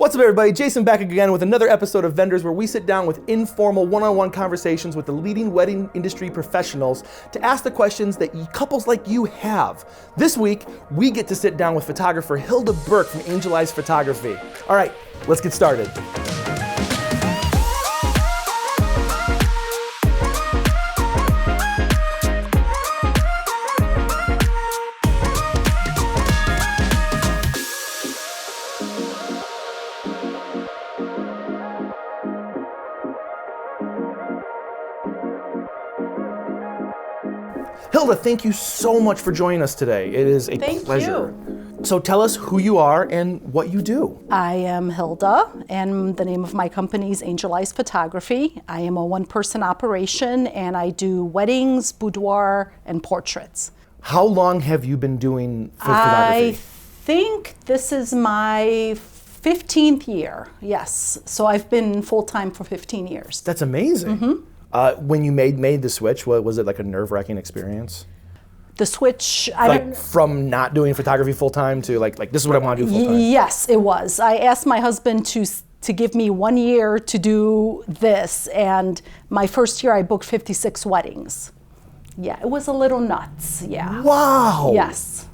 What's up, everybody? Jason back again with another episode of Vendors, where we sit down with informal one-on-one conversations with the leading wedding industry professionals to ask the questions that couples like you have. This week, we get to sit down with photographer Hilda Burke from Angel Eyes Photography. All right, let's get started. Hilda, thank you so much for joining us today. It is a pleasure. So tell us who you are and what you do. I am Hilda, and the name of my company is Angel Eyes Photography. I am a one-person operation, and I do weddings, boudoir, and portraits. How long have you been doing photography? I think this is my 15th year, yes. So I've been full-time for 15 years. That's amazing. Mm-hmm. When you made the switch, was it like a nerve-wracking experience? The switch, from not doing photography full-time to like this is what I want to do full-time? Yes, it was. I asked my husband to give me 1 year to do this, and my first year I booked 56 weddings. Yeah, it was a little nuts, yeah. Wow! Yes.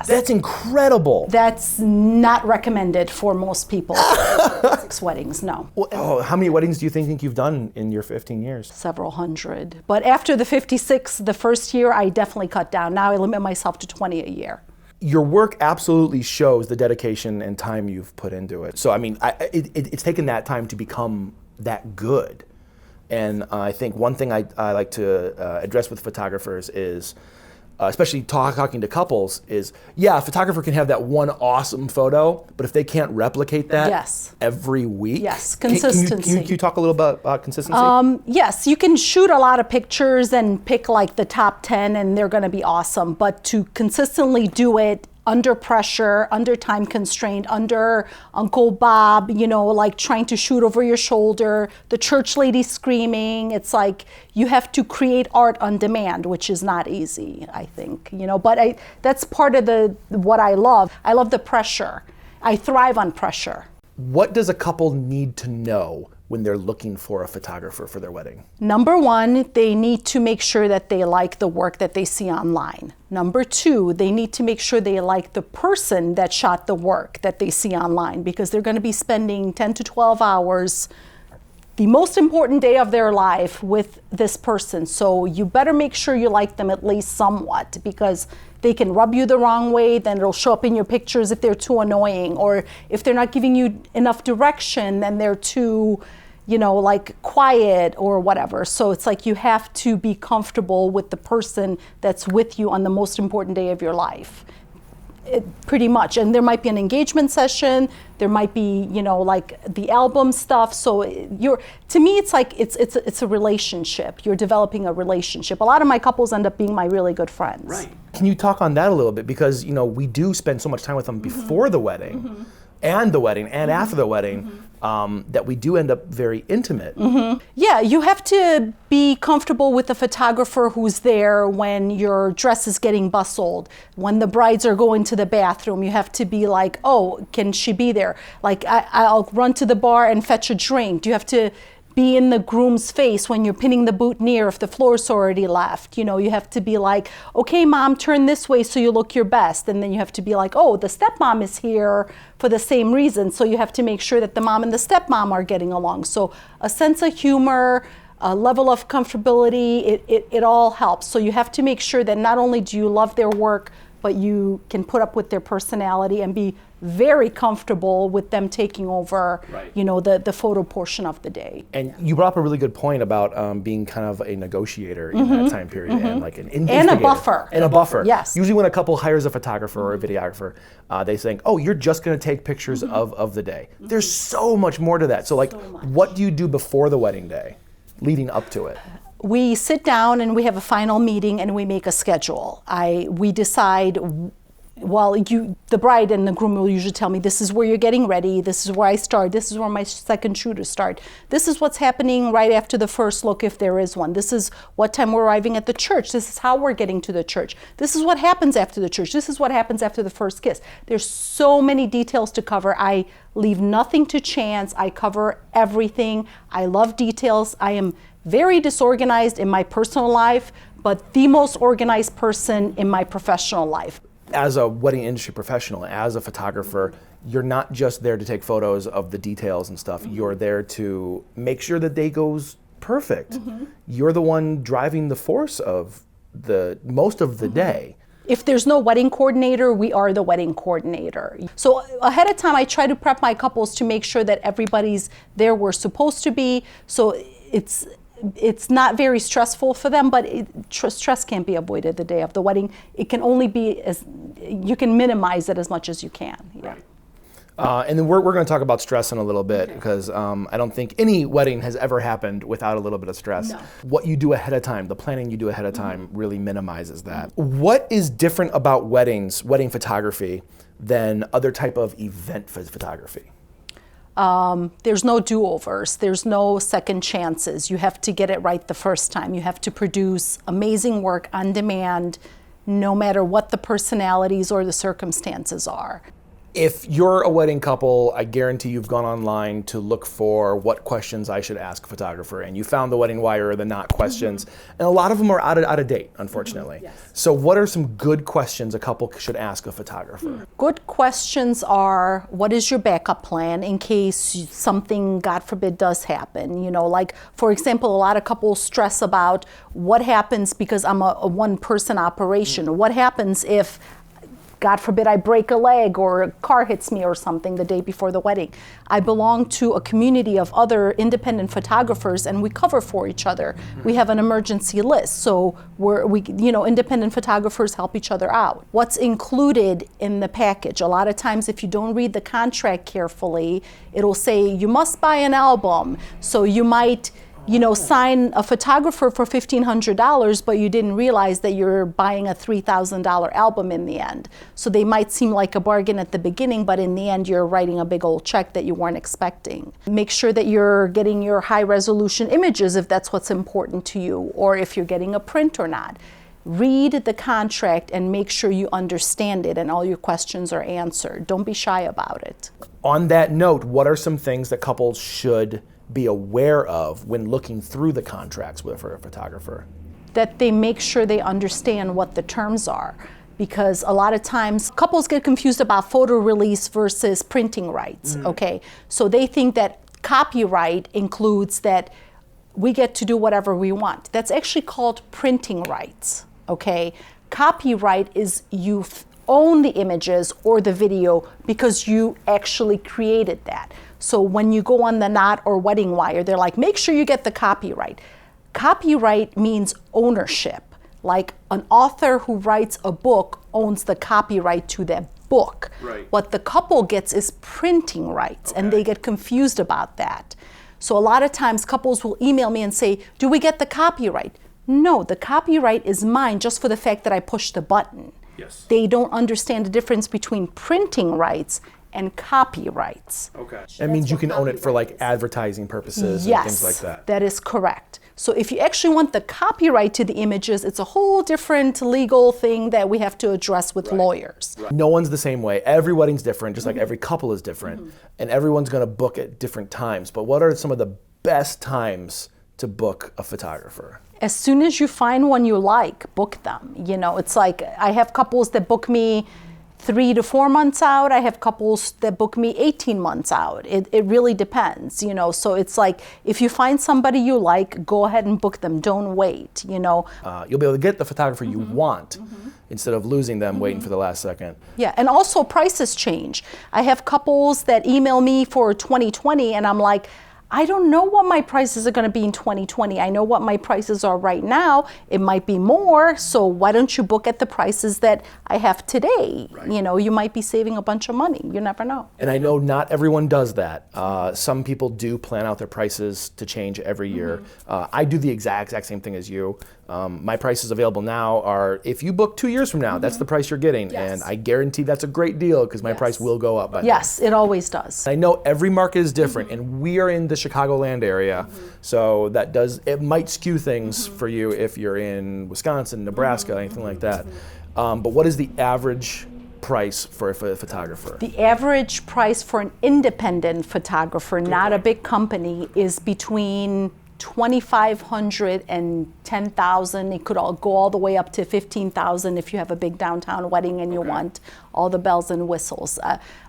That's incredible. That's not recommended for most people. 6 weddings, no. Well, how many weddings do you think you've done in your 15 years? Several hundred. But after the 56, the first year, I definitely cut down. Now I limit myself to 20 a year. Your work absolutely shows the dedication and time you've put into it. So, I mean, it's taken that time to become that good. And I think one thing I like to address with photographers is, especially talking to couples, is, yeah, a photographer can have that one awesome photo, but if they can't replicate that every week. Yes, consistency. Can you talk a little about consistency? Yes, you can shoot a lot of pictures and pick like the top 10 and they're gonna be awesome, but to consistently do it under pressure, under time constraint, under Uncle Bob, like trying to shoot over your shoulder, the church lady screaming. It's like you have to create art on demand, which is not easy, I think, but that's part of what I love. I love the pressure. I thrive on pressure. What does a couple need to know when they're looking for a photographer for their wedding? Number one, they need to make sure that they like the work that they see online. Number two, they need to make sure they like the person that shot the work that they see online, because they're going to be spending 10 to 12 hours, the most important day of their life, with this person. So you better make sure you like them at least somewhat, because they can rub you the wrong way, then it'll show up in your pictures if they're too annoying, or if they're not giving you enough direction, then they're too, like quiet or whatever. So it's like you have to be comfortable with the person that's with you on the most important day of your life. Pretty much. And there might be an engagement session, there might be, like the album stuff. So to me, it's like it's a relationship. You're developing a relationship. A lot of my couples end up being my really good friends. Right. Can you talk on that a little bit? Because, we do spend so much time with them before the wedding and the wedding and after the wedding, that we do end up very intimate. Yeah, you have to be comfortable with the photographer who's there when your dress is getting bustled, when the brides are going to the bathroom. You have to be like, oh, can she be there? Like, I'll run to the bar and fetch a drink. You have to be in the groom's face when you're pinning the boutonniere if the floor's already left. You have to be like, okay, mom, turn this way so you look your best. And then you have to be like, oh, the stepmom is here for the same reason. So you have to make sure that the mom and the stepmom are getting along. So a sense of humor, a level of comfortability, it all helps. So you have to make sure that not only do you love their work, but you can put up with their personality and be very comfortable with them taking over, the photo portion of the day. And you brought up a really good point about being kind of a negotiator in that time period, and like an investigator. And a buffer. And a buffer. Yes. Usually when a couple hires a photographer or a videographer, they think, oh, you're just gonna take pictures of the day. There's so much more to that. So what do you do before the wedding day, leading up to it? We sit down and we have a final meeting and we make a schedule. We decide Well, the bride and the groom will usually tell me, this is where you're getting ready, this is where I start, this is where my second shooters start, this is what's happening right after the first look if there is one, this is what time we're arriving at the church, this is how we're getting to the church, this is what happens after the church, this is what happens after the first kiss. There's so many details to cover. I leave nothing to chance. I cover everything. I love details. I am very disorganized in my personal life, but the most organized person in my professional life. As a wedding industry professional, as a photographer, you're not just there to take photos of the details and stuff. You're there to make sure the day goes perfect. You're the one driving the force of the most of the day. If there's no wedding coordinator, we are the wedding coordinator. So ahead of time, I try to prep my couples to make sure that everybody's there where supposed to be. So it's not very stressful for them, but stress can't be avoided the day of the wedding. It can only be you can minimize it as much as you can. Yeah. Right. And then we're going to talk about stress in a little bit, because I don't think any wedding has ever happened without a little bit of stress. No. What you do ahead of time, the planning you do ahead of time really minimizes that. What is different about weddings, wedding photography, than other type of event photography? There's no do-overs. There's no second chances. You have to get it right the first time. You have to produce amazing work on demand, no matter what the personalities or the circumstances are. If you're a wedding couple, I guarantee you've gone online to look for what questions I should ask a photographer, and you found the Wedding Wire or the Not questions, and a lot of them are out of date, unfortunately. Yes. So what are some good questions a couple should ask a photographer? Good questions are, what is your backup plan in case something, God forbid, does happen? You know, like, for example, a lot of couples stress about what happens because I'm a one-person operation. What happens if, God forbid, I break a leg or a car hits me or something the day before the wedding? I belong to a community of other independent photographers, and we cover for each other. We have an emergency list, so independent photographers help each other out. What's included in the package? A lot of times, if you don't read the contract carefully, it'll say you must buy an album. So you might sign a photographer for $1,500, but you didn't realize that you're buying a $3,000 album in the end. So they might seem like a bargain at the beginning, but in the end, you're writing a big old check that you weren't expecting. Make sure that you're getting your high resolution images if that's what's important to you, or if you're getting a print or not. Read the contract and make sure you understand it and all your questions are answered. Don't be shy about it. On that note, what are some things that couples should be aware of when looking through the contracts with a photographer? That they make sure they understand what the terms are, because a lot of times couples get confused about photo release versus printing rights. Okay, so they think that copyright includes that we get to do whatever we want. That's actually called printing rights. Okay, copyright is you own the images or the video because you actually created that. So when you go on the Knot or Wedding Wire, they're like, make sure you get the copyright. Copyright means ownership. Like an author who writes a book owns the copyright to that book. Right. What the couple gets is printing rights, and they get confused about that. So a lot of times couples will email me and say, do we get the copyright? No, the copyright is mine just for the fact that I pushed the button. Yes. They don't understand the difference between printing rights and copyrights. Okay. That means you can own it for like advertising purposes Yes, and things like that. That is correct. So if you actually want the copyright to the images, it's a whole different legal thing that we have to address with lawyers. Right. No one's the same way. Every wedding's different, just like every couple is different, and everyone's going to book at different times. But what are some of the best times to book a photographer? As soon as you find one you like, book them. It's like I have couples that book me 3 to 4 months out. I have couples that book me 18 months out. It really depends, So it's like if you find somebody you like, go ahead and book them. Don't wait, You'll be able to get the photographer you want instead of losing them waiting for the last second. Yeah, and also prices change. I have couples that email me for 2020 and I'm like, I don't know what my prices are going to be in 2020. I know what my prices are right now. It might be more, so why don't you book at the prices that I have today? Right. You might be saving a bunch of money. You never know. And I know not everyone does that. Some people do plan out their prices to change every year. I do the exact same thing as you. My prices available now are, if you book 2 years from now, that's the price you're getting. Yes. And I guarantee that's a great deal because my price will go up by then. Yes, it always does. I know every market is different, and we are in the Chicagoland area, so it might skew things for you if you're in Wisconsin, Nebraska, anything like that. But what is the average price for a photographer? The average price for an independent photographer, not a big company, is between $2,500 and $10,000. It could go all the way up to $15,000 if you have a big downtown wedding and you want all the bells and whistles.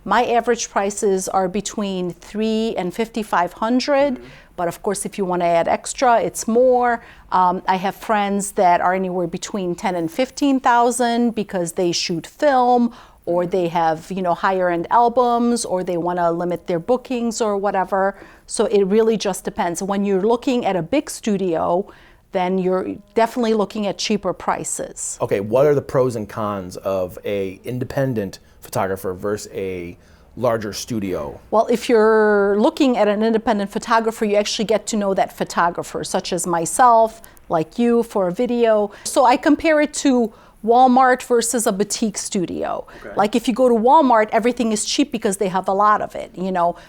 My average prices are between $3,000 and $5,500. But of course, if you want to add extra, it's more. I have friends that are anywhere between $10,000 and $15,000 because they shoot film, or they have, higher end albums, or they want to limit their bookings or whatever. So it really just depends. When you're looking at a big studio, then you're definitely looking at cheaper prices. Okay, what are the pros and cons of a independent photographer versus a larger studio? Well, if you're looking at an independent photographer, you actually get to know that photographer, such as myself, like you, for a video. So I compare it to Walmart versus a boutique studio. Like if you go to Walmart, everything is cheap because they have a lot of it,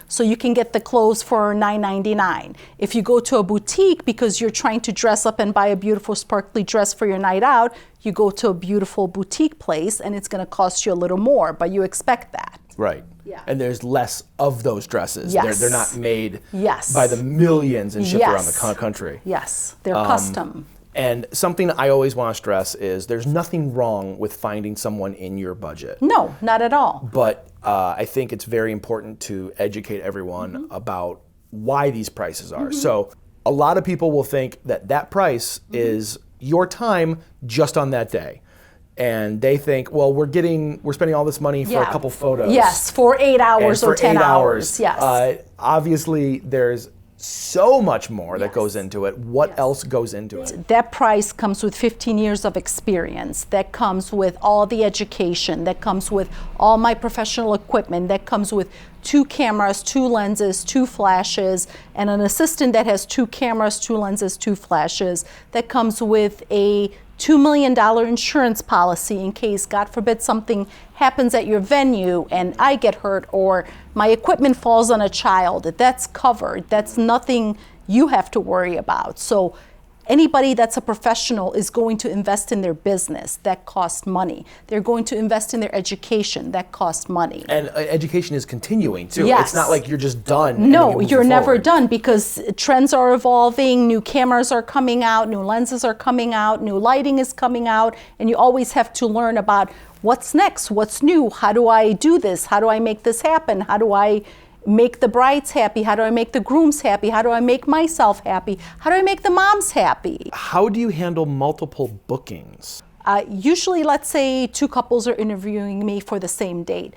so you can get the clothes for $9.99. If you go to a boutique because you're trying to dress up and buy a beautiful sparkly dress for your night out, you go to a beautiful boutique place and it's going to cost you a little more, but you expect that. Right. Yeah. And there's less of those dresses. Yes. They're not made Yes. by the millions and shipped around Yes. the country. Yes, they're custom. And something I always want to stress is there's nothing wrong with finding someone in your budget. No, not at all. But I think it's very important to educate everyone about why these prices are. So a lot of people will think that price is your time just on that day. And they think, well, we're spending all this money for a couple photos. Yes, for 8 hours or 10 hours. Yes. Obviously, there's so much more that goes into it. What else goes into it? That price comes with 15 years of experience. That comes with all the education. That comes with all my professional equipment. That comes with 2 cameras, 2 lenses, 2 flashes, and an assistant that has 2 cameras, 2 lenses, 2 flashes. That comes with a $2 million insurance policy in case, God forbid, something happens at your venue and I get hurt or my equipment falls on a child. That's covered. That's nothing you have to worry about. So anybody that's a professional is going to invest in their business. That costs money. They're going to invest in their education. That costs money. And education is continuing too. Yes. It's not like you're just done. No, you're never done because trends are evolving, new cameras are coming out, new lenses are coming out, new lighting is coming out, and you always have to learn about what's next, what's new, how do I do this, how do I make this happen, how do I make the brides happy, how do I make the grooms happy, how do I make myself happy, how do I make the moms happy. How do you handle multiple bookings? Usually, let's say 2 couples are interviewing me for the same date.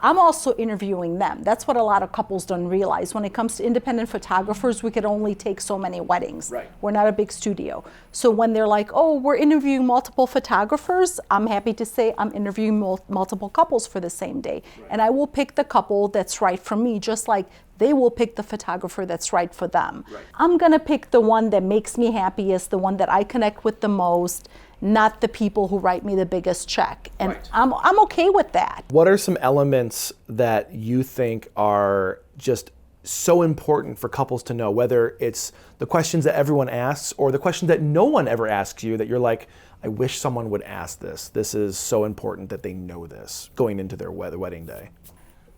I'm also interviewing them. That's what a lot of couples don't realize. When it comes to independent photographers, we could only take so many weddings. Right. We're not a big studio. So when they're like, oh, we're interviewing multiple photographers, I'm happy to say I'm interviewing multiple couples for the same day. Right. And I will pick the couple that's right for me, just like they will pick the photographer that's right for them. Right. I'm gonna pick the one that makes me happiest, the one that I connect with the most, not the people who write me the biggest check. And right. I'm okay with that. What are some elements that you think are just so important for couples to know, whether it's the questions that everyone asks or the questions that no one ever asks you that you're like, I wish someone would ask this. This is so important that they know this going into their wedding day.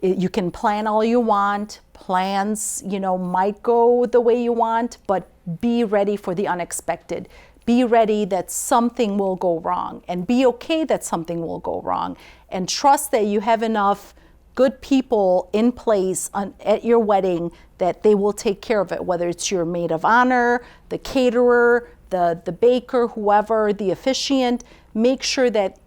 You can plan all you want. Plans, might go the way you want, but be ready for the unexpected. Be ready that something will go wrong and be okay that something will go wrong. And trust that you have enough good people in place at your wedding that they will take care of it, whether it's your maid of honor, the caterer, the baker, whoever, the officiant. Make sure that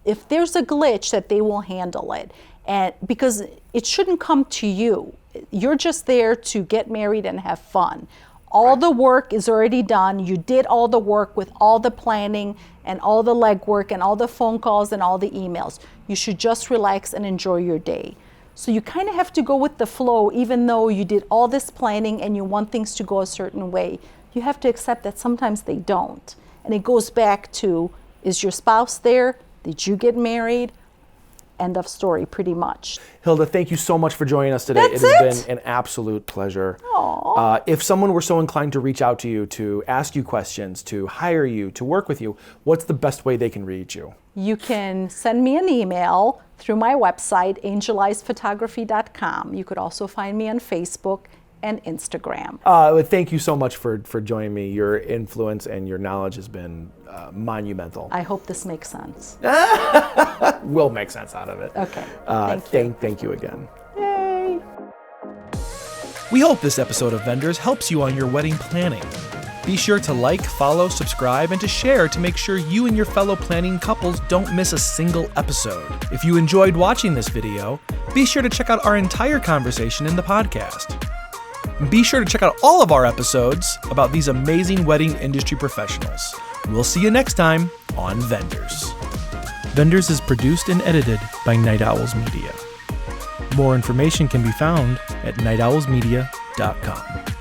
if there's a glitch that they will handle it. And because it shouldn't come to you. You're just there to get married and have fun. All the work is already done. You did all the work with all the planning and all the legwork and all the phone calls and all the emails. You should just relax and enjoy your day. So you kind of have to go with the flow, even though you did all this planning and you want things to go a certain way. You have to accept that sometimes they don't. And it goes back to, is your spouse there? Did you get married? End of story, pretty much. Hilda, thank you so much for joining us today. That's it has been an absolute pleasure. If someone were so inclined to reach out to you, to ask you questions, to hire you, to work with you, what's the best way they can reach you? You can send me an email through my website, angelizedphotography.com. You could also find me on Facebook and Instagram. Thank you so much for joining me. Your influence and your knowledge has been monumental. I hope this makes sense. We'll make sense out of it. Okay. Thank you again. Yay. We hope this episode of Vendors helps you on your wedding planning. Be sure to like, follow, subscribe, and to share to make sure you and your fellow planning couples don't miss a single episode. If you enjoyed watching this video, be sure to check out our entire conversation in the podcast. And be sure to check out all of our episodes about these amazing wedding industry professionals. We'll see you next time on Vendors. Vendors is produced and edited by Night Owls Media. More information can be found at nightowlsmedia.com.